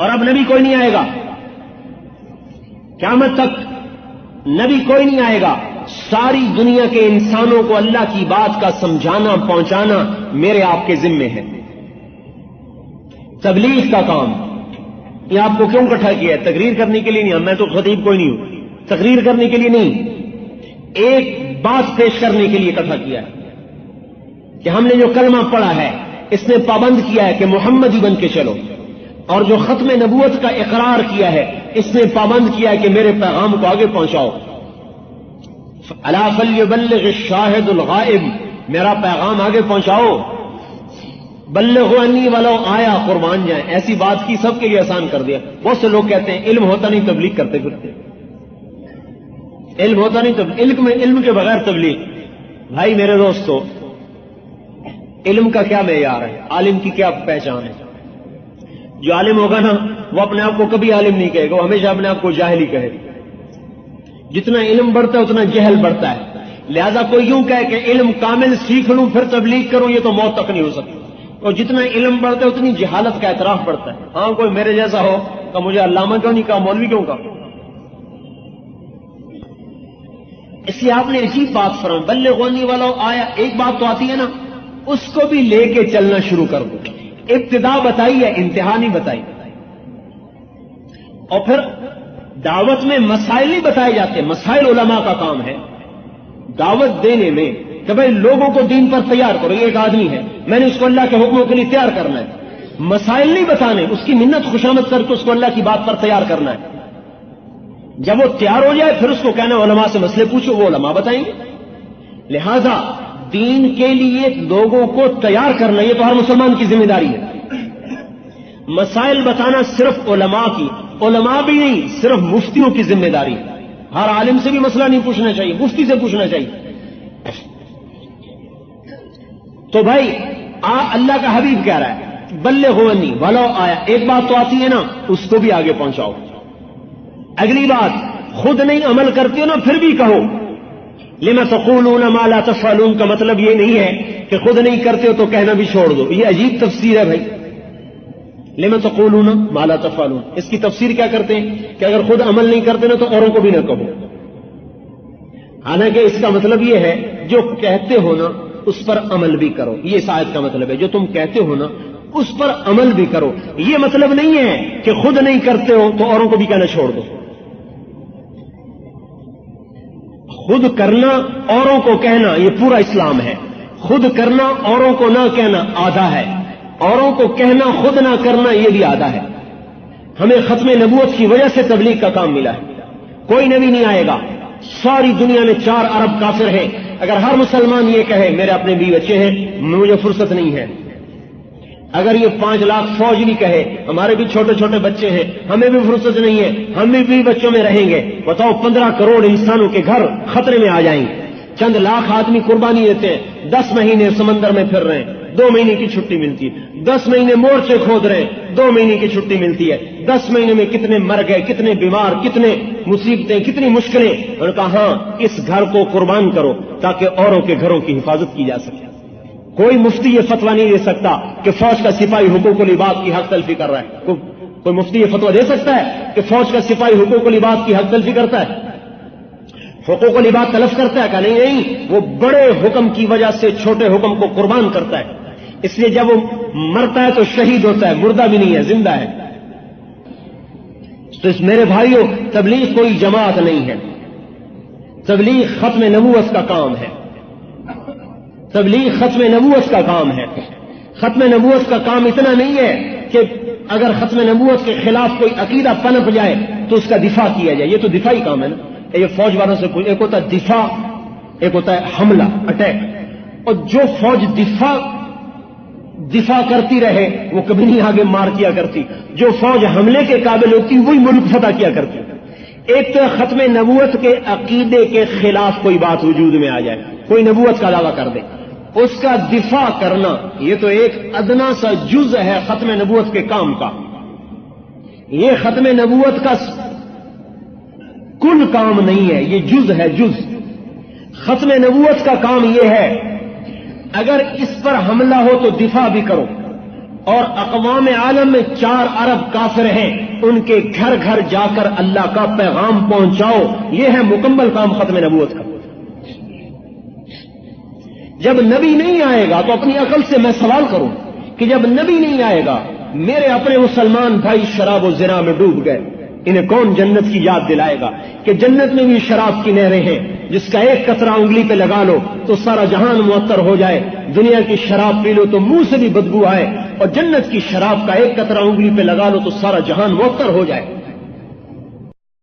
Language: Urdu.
اور اب نبی کوئی نہیں آئے گا، قیامت تک نبی کوئی نہیں آئے گا. ساری دنیا کے انسانوں کو اللہ کی بات کا سمجھانا پہنچانا میرے آپ کے ذمے ہے. تبلیغ کا کام یہ آپ کو کیوں اکٹھا کیا ہے؟ تقریر کرنے کے لیے نہیں. میں تو خطیب کوئی نہیں ہوں، تقریر کرنے کے لیے نہیں، ایک بات پیش کرنے کے لیے اکٹھا کیا ہے کہ ہم نے جو کلمہ پڑھا ہے اس نے پابند کیا ہے کہ محمدی بن کے چلو، اور جو ختم نبوت کا اقرار کیا ہے اس نے پابند کیا ہے کہ میرے پیغام کو آگے پہنچاؤ. الا فلیبلغ الشاہد الغائب، میرا پیغام آگے پہنچاؤ. بلغوا انی ولو آیا، قربان جائیں. ایسی بات کی سب کے لیے آسان کر دیا. بہت سے لوگ کہتے ہیں علم ہوتا نہیں تبلیغ کرتے پھرتے، علم ہوتا نہیں تبلیغ، علم کے بغیر تبلیغ. بھائی میرے دوستو، علم کا کیا معیار ہے؟ عالم کی کیا پہچان ہے؟ جو عالم ہوگا نا وہ اپنے آپ کو کبھی عالم نہیں کہے گا، وہ ہمیشہ اپنے آپ کو جاہل ہی کہے گا. جتنا علم بڑھتا ہے اتنا جہل بڑھتا ہے. لہذا کوئی یوں کہے کہ علم کامل سیکھ لوں پھر تبلیغ کروں، یہ تو موت تک نہیں ہو سکتی. اور جتنا علم بڑھتا ہے اتنی جہالت کا اعتراف بڑھتا ہے. ہاں کوئی میرے جیسا ہو کہ مجھے علامہ کیوں نہیں کہا، مولوی کیوں کہا؟ اس لیے آپ نے عجیب بات فرمائی، بلغونی ولو آیا. ایک بات تو آتی ہے نا، اس کو بھی لے کے چلنا شروع کر دو. ابتدا بتائی ہے، انتہا نہیں بتائی. اور پھر دعوت میں مسائل نہیں بتائے جاتے، مسائل علماء کا کام ہے. دعوت دینے میں کہ بھائی لوگوں کو دین پر تیار کرو. یہ ایک آدمی ہے، میں نے اس کو اللہ کے حکموں کے لیے تیار کرنا ہے. مسائل نہیں بتانے، اس کی منت خوشامد کر کے اس کو اللہ کی بات پر تیار کرنا ہے. جب وہ تیار ہو جائے پھر اس کو کہنا علماء سے مسئلے پوچھو، وہ علماء بتائیں گے. لہذا دین کے لیے لوگوں کو تیار کرنا یہ تو ہر مسلمان کی ذمہ داری ہے. مسائل بتانا صرف علماء کی، علماء بھی نہیں، صرف مفتیوں کی ذمہ داری ہے. ہر عالم سے بھی مسئلہ نہیں پوچھنا چاہیے، مفتی سے پوچھنا چاہیے. تو بھائی اللہ کا حبیب کہہ رہا ہے بلغونی ولو آیا. ایک بات تو آتی ہے نا، اس کو بھی آگے پہنچاؤ. اگلی بات، خود نہیں عمل کرتے ہو نا پھر بھی کہو. لما تقولون ما لا تفعلون کا مطلب یہ نہیں ہے کہ خود نہیں کرتے ہو تو کہنا بھی چھوڑ دو. یہ عجیب تفسیر ہے بھائی. لما تقولون ما لا تفعلون، اس کی تفسیر کیا کرتے ہیں کہ اگر خود عمل نہیں کرتے نا تو اوروں کو بھی نہ کہو. حالانکہ اس کا مطلب یہ ہے جو کہتے ہو نا اس پر عمل بھی کرو. یہ اس آیت کا مطلب ہے، جو تم کہتے ہو نا اس پر عمل بھی کرو. یہ مطلب نہیں ہے کہ خود نہیں کرتے ہو تو اوروں کو بھی کہنا چھوڑ دو. خود کرنا اوروں کو کہنا یہ پورا اسلام ہے. خود کرنا اوروں کو نہ کہنا آدھا ہے، اوروں کو کہنا خود نہ کرنا یہ بھی آدھا ہے. ہمیں ختم نبوت کی وجہ سے تبلیغ کا کام ملا ہے. کوئی نبی نہیں آئے گا. ساری دنیا میں 4 ارب کافر ہیں. اگر ہر مسلمان یہ کہے میرے اپنے بیوی بچے ہیں مجھے فرصت نہیں ہے، اگر یہ 5 لاکھ فوج بھی کہے ہمارے بھی چھوٹے چھوٹے بچے ہیں ہمیں بھی فرصت نہیں ہے، ہم بھی بچوں میں رہیں گے، بتاؤ 15 کروڑ انسانوں کے گھر خطرے میں آ جائیں گے. چند لاکھ آدمی قربانی دیتے ہیں، 10 مہینے سمندر میں پھر رہے ہیں، 2 مہینے کی چھٹی ملتی ہے. 10 مہینے مورچے کھود رہے ہیں، 2 مہینے کی چھٹی ملتی ہے. 10 مہینے میں کتنے مر گئے، کتنے بیمار، کتنے مصیبتیں، کتنی مشکلیں. انہوں نے کہا ہاں اس گھر کو قربان کرو تاکہ اوروں کے گھروں کی حفاظت کی جا سکے. کوئی مفتی یہ فتویٰ نہیں دے سکتا کہ فوج کا سپاہی حقوق العباد کی حق تلفی کر رہا ہے. کوئی مفتی یہ فتویٰ دے سکتا ہے کہ فوج کا سپاہی حقوق العباد کی حق تلفی کرتا ہے، حقوق العباد تلف کرتا ہے؟ کہ نہیں، وہ بڑے حکم کی وجہ سے چھوٹے حکم کو قربان کرتا ہے. اس لیے جب وہ مرتا ہے تو شہید ہوتا ہے، مردہ بھی نہیں ہے، زندہ ہے. تو اس میرے بھائیوں، تبلیغ کوئی جماعت نہیں ہے، تبلیغ ختم نبوت کا کام ہے. تبلیغ ختم نبوت کا کام ہے. ختم نبوت کا کام اتنا نہیں ہے کہ اگر ختم نبوت کے خلاف کوئی عقیدہ پنپ جائے تو اس کا دفاع کیا جائے. یہ تو دفاعی کام ہے نا. یہ فوج والوں سے کوئی، ایک ہوتا ہے دفاع، ایک ہوتا ہے حملہ، اٹیک. اور جو فوج دفاع کرتی رہے وہ کبھی نہیں آگے مار کیا کرتی. جو فوج حملے کے قابل ہوتی وہی ملک فتح کیا کرتی. ایک تو ختم نبوت کے عقیدے کے خلاف کوئی بات وجود میں آ جائے، کوئی نبوت کا دعویٰ کر دے، اس کا دفاع کرنا یہ تو ایک ادنا سا جز ہے ختم نبوت کے کام کا. یہ ختم نبوت کا کل کام نہیں ہے، یہ جز ہے، جز. ختم نبوت کا کام یہ ہے اگر اس پر حملہ ہو تو دفاع بھی کرو، اور اقوام عالم میں 4 ارب کافر ہیں، ان کے گھر گھر جا کر اللہ کا پیغام پہنچاؤ۔ یہ ہے مکمل کام ختم نبوت کا۔ جب نبی نہیں آئے گا تو اپنی عقل سے میں سوال کروں کہ جب نبی نہیں آئے گا، میرے اپنے مسلمان بھائی شراب و زنا میں ڈوب گئے، انہیں کون جنت کی یاد دلائے گا کہ جنت میں بھی شراب کی نہریں ہیں، جس کا ایک قطرہ انگلی پہ لگا لو تو سارا جہان معطر ہو جائے، دنیا کی شراب پی لو تو منہ سے بھی بدبو آئے، اور جنت کی شراب کا ایک قطرہ انگلی پہ لگا لو تو سارا جہان معطر ہو جائے۔